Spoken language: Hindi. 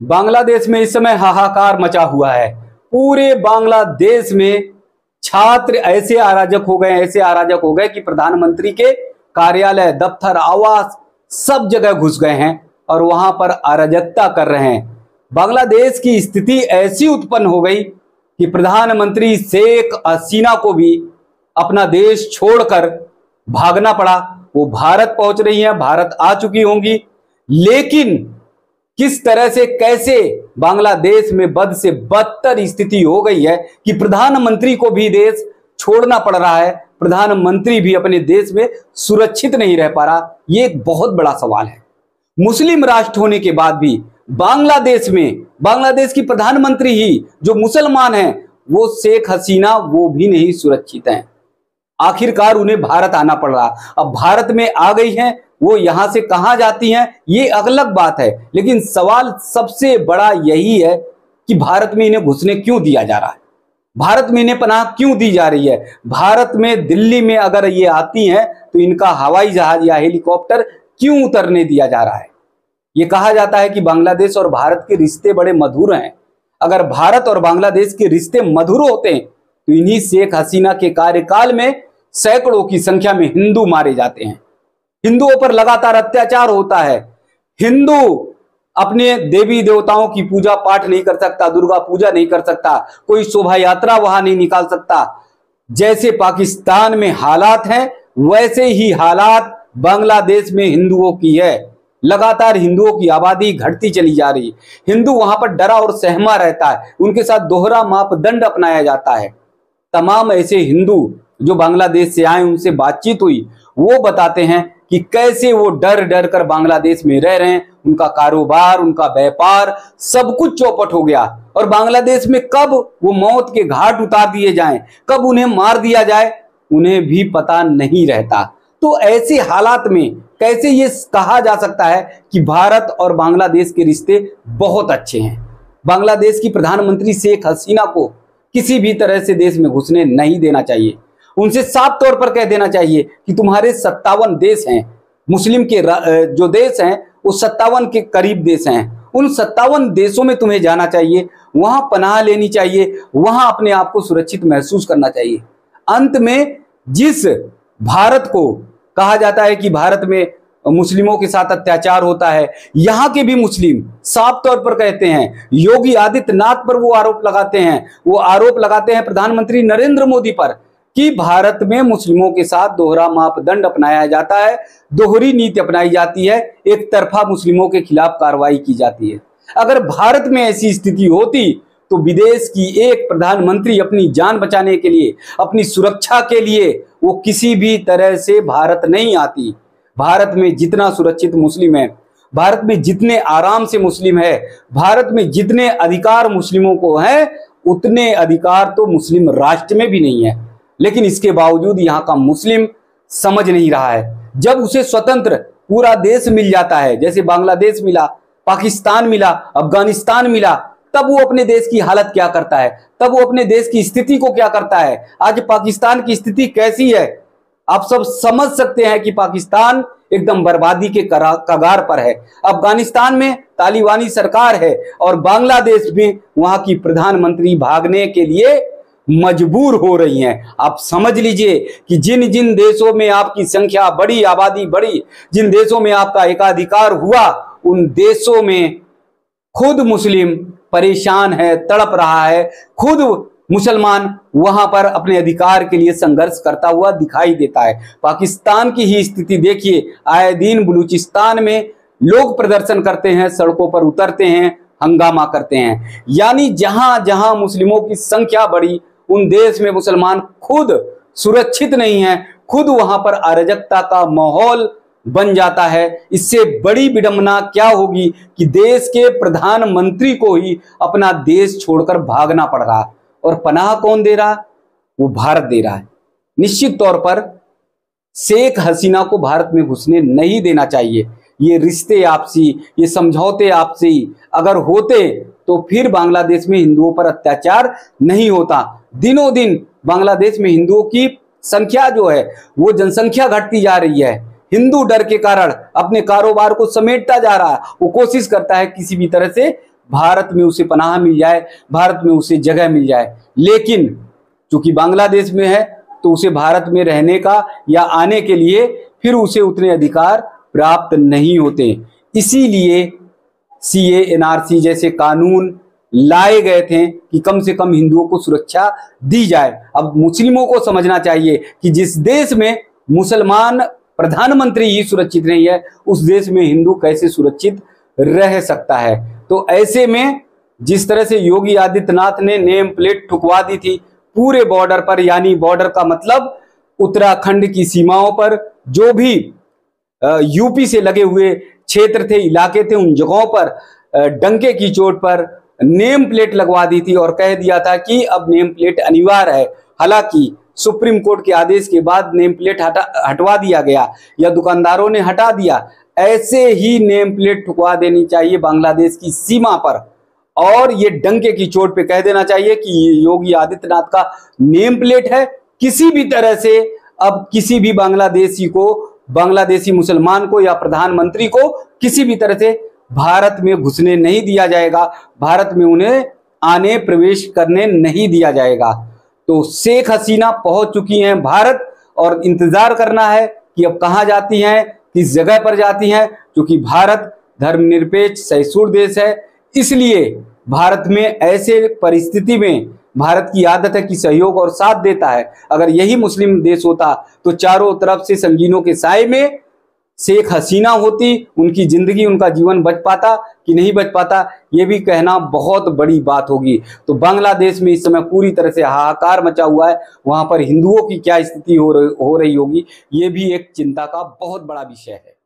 बांग्लादेश में इस समय हाहाकार मचा हुआ है। पूरे बांग्लादेश में छात्र ऐसे अराजक हो गए कि प्रधानमंत्री के कार्यालय, दफ्तर, आवास सब जगह घुस गए हैं और वहां पर अराजकता कर रहे हैं। बांग्लादेश की स्थिति ऐसी उत्पन्न हो गई कि प्रधानमंत्री शेख हसीना को भी अपना देश छोड़कर भागना पड़ा। वो भारत पहुंच रही हैं, भारत आ चुकी होंगी, लेकिन किस तरह से कैसे बांग्लादेश में बद से बदतर स्थिति हो गई है कि प्रधानमंत्री को भी देश छोड़ना पड़ रहा है, प्रधानमंत्री भी अपने देश में सुरक्षित नहीं रह पा रहा। ये एक बहुत बड़ा सवाल है। मुस्लिम राष्ट्र होने के बाद भी बांग्लादेश में बांग्लादेश की प्रधानमंत्री ही जो मुसलमान हैं, वो शेख हसीना, वो भी नहीं सुरक्षित हैं। आखिरकार उन्हें भारत आना पड़ रहा। अब भारत में आ गई हैं, वो यहां से कहां जाती हैं ये अलग बात है, लेकिन सवाल सबसे बड़ा यही है कि भारत में इन्हें घुसने क्यों दिया जा रहा है, भारत में इन्हें पनाह क्यों दी जा रही है। भारत में, दिल्ली में अगर ये आती हैं तो इनका हवाई जहाज या हेलीकॉप्टर क्यों उतरने दिया जा रहा है। ये कहा जाता है कि बांग्लादेश और भारत के रिश्ते बड़े मधुर हैं। अगर भारत और बांग्लादेश के रिश्ते मधुर होते तो इन्हीं शेख हसीना के कार्यकाल में सैकड़ों की संख्या में हिंदू मारे जाते हैं, हिंदुओं पर लगातार अत्याचार होता है। हिंदू अपने देवी देवताओं की पूजा पाठ नहीं कर सकता, दुर्गा पूजा नहीं कर सकता, कोई शोभा यात्रा वहां नहीं निकाल सकता। जैसे पाकिस्तान में हालात हैं, वैसे ही हालात बांग्लादेश में हिंदुओं की है। लगातार हिंदुओं की आबादी घटती चली जा रही। हिंदू वहां पर डरा और सहमा रहता है, उनके साथ दोहरा मापदंड अपनाया जाता है। तमाम ऐसे हिंदू जो बांग्लादेश से आए, उनसे बातचीत हुई, वो बताते हैं कि कैसे वो डर डर कर बांग्लादेश में रह रहे हैं। उनका कारोबार, उनका व्यापार, सब कुछ चौपट हो गया और बांग्लादेश में कब वो मौत के घाट उतार दिए जाएं, कब उन्हें मार दिया जाए, उन्हें भी पता नहीं रहता। तो ऐसे हालात में कैसे ये कहा जा सकता है कि भारत और बांग्लादेश के रिश्ते बहुत अच्छे हैं। बांग्लादेश की प्रधानमंत्री शेख हसीना को किसी भी तरह से देश में घुसने नहीं देना चाहिए। उनसे साफ तौर पर कह देना चाहिए कि तुम्हारे 57 देश हैं, मुस्लिम के जो देश हैं वो 57 के करीब देश हैं। उन 57 देशों में तुम्हें जाना चाहिए, वहां पनाह लेनी चाहिए, वहां अपने आप को सुरक्षित महसूस करना चाहिए। अंत में जिस भारत को कहा जाता है कि भारत में मुस्लिमों के साथ अत्याचार होता है, यहां के भी मुस्लिम साफ तौर पर कहते हैं, योगी आदित्यनाथ पर वो आरोप लगाते हैं प्रधानमंत्री नरेंद्र मोदी पर कि भारत में मुस्लिमों के साथ दोहरा मापदंड अपनाया जाता है, दोहरी नीति अपनाई जाती है, एक तरफा मुस्लिमों के खिलाफ कार्रवाई की जाती है। अगर भारत में ऐसी स्थिति होती तो विदेश की एक प्रधानमंत्री अपनी जान बचाने के लिए, अपनी सुरक्षा के लिए वो किसी भी तरह से भारत नहीं आती। भारत में जितना सुरक्षित मुस्लिम है, भारत में जितने आराम से मुस्लिम है, भारत में जितने अधिकार मुस्लिमों को है, उतने अधिकार तो मुस्लिम राष्ट्र में भी नहीं है। लेकिन इसके बावजूद यहाँ का मुस्लिम समझ नहीं रहा है। जब उसे स्वतंत्र पूरा देश मिल जाता है, जैसे बांग्लादेश मिला, पाकिस्तान मिला, अफगानिस्तान मिला, तब वो अपने देश की हालत क्या करता है, तब वो अपने देश की स्थिति को क्या करता है। आज पाकिस्तान की स्थिति कैसी है, आप सब समझ सकते हैं कि पाकिस्तान एकदम बर्बादी के कगार पर है। अफगानिस्तान में तालिबानी सरकार है और बांग्लादेश में वहां की प्रधानमंत्री भागने के लिए मजबूर हो रही हैं। आप समझ लीजिए कि जिन जिन देशों में आपकी संख्या बढ़ी, आबादी बढ़ी, जिन देशों में आपका एकाधिकार हुआ, उन देशों में खुद मुस्लिम परेशान है, तड़प रहा है। खुद मुसलमान वहां पर अपने अधिकार के लिए संघर्ष करता हुआ दिखाई देता है। पाकिस्तान की ही स्थिति देखिए, आए दिन बलूचिस्तान में लोग प्रदर्शन करते हैं, सड़कों पर उतरते हैं, हंगामा करते हैं। यानी जहां जहां मुस्लिमों की संख्या बढ़ी, उन देश में मुसलमान खुद सुरक्षित नहीं है, खुद वहां पर अराजकता का माहौल बन जाता है। इससे बड़ी विडंबना क्या होगी कि देश के प्रधानमंत्री को ही अपना देश छोड़कर भागना पड़ रहा, और पनाह कौन दे रहा? वो भारत दे रहा है। निश्चित तौर पर शेख हसीना को भारत में घुसने नहीं देना चाहिए। ये रिश्ते आपसी, ये समझौते आपसी अगर होते तो फिर बांग्लादेश में हिंदुओं पर अत्याचार नहीं होता। दिनों दिन बांग्लादेश में हिंदुओं की संख्या जो है वो जनसंख्या घटती जा रही है। हिंदू डर के कारण अपने कारोबार को समेटता जा रहा है। वो कोशिश करता है किसी भी तरह से भारत में उसे पनाह मिल जाए, भारत में उसे जगह मिल जाए। लेकिन चूंकि बांग्लादेश में है तो उसे भारत में रहने का या आने के लिए फिर उसे उतने अधिकार प्राप्त नहीं होते। इसीलिए सीए, एनआरसी जैसे कानून लाए गए थे कि कम से कम हिंदुओं को सुरक्षा दी जाए। अब मुस्लिमों को समझना चाहिए कि जिस देश में मुसलमान प्रधानमंत्री ही सुरक्षित नहीं है, उस देश में हिंदू कैसे सुरक्षित रह सकता है। तो ऐसे में जिस तरह से योगी आदित्यनाथ ने नेम प्लेट ठुकवा दी थी पूरे बॉर्डर पर, यानी बॉर्डर का मतलब उत्तराखंड की सीमाओं पर जो भी यूपी से लगे हुए क्षेत्र थे, इलाके थे, उन जगहों पर डंके की चोट पर नेम प्लेट लगवा दी थी और कह दिया था कि अब नेम प्लेट अनिवार्य है। हालांकि सुप्रीम कोर्ट के आदेश के बाद नेम प्लेट हटवा दिया गया या दुकानदारों ने हटा दिया। ऐसे ही नेम प्लेट ठुकवा देनी चाहिए बांग्लादेश की सीमा पर और ये डंके की चोट पे कह देना चाहिए कि ये योगी आदित्यनाथ का नेम प्लेट है। किसी भी तरह से अब किसी भी बांग्लादेशी को, बांग्लादेशी मुसलमान को या प्रधानमंत्री को किसी भी तरह से भारत में घुसने नहीं दिया जाएगा, भारत में उन्हें आने प्रवेश करने नहीं दिया जाएगा। तो शेख हसीना पहुंच चुकी हैं भारत और इंतजार करना है कि अब कहां जाती हैं, किस जगह पर जाती हैं। क्योंकि भारत धर्मनिरपेक्ष सहिष्णु देश है, इसलिए भारत में ऐसे परिस्थिति में भारत की आदत है कि सहयोग और साथ देता है। अगर यही मुस्लिम देश होता तो चारों तरफ से संगीनों के साए में शेख हसीना होती, उनकी जिंदगी, उनका जीवन बच पाता कि नहीं बच पाता, ये भी कहना बहुत बड़ी बात होगी। तो बांग्लादेश में इस समय पूरी तरह से हाहाकार मचा हुआ है। वहां पर हिंदुओं की क्या स्थिति हो रही होगी, ये भी एक चिंता का बहुत बड़ा विषय है।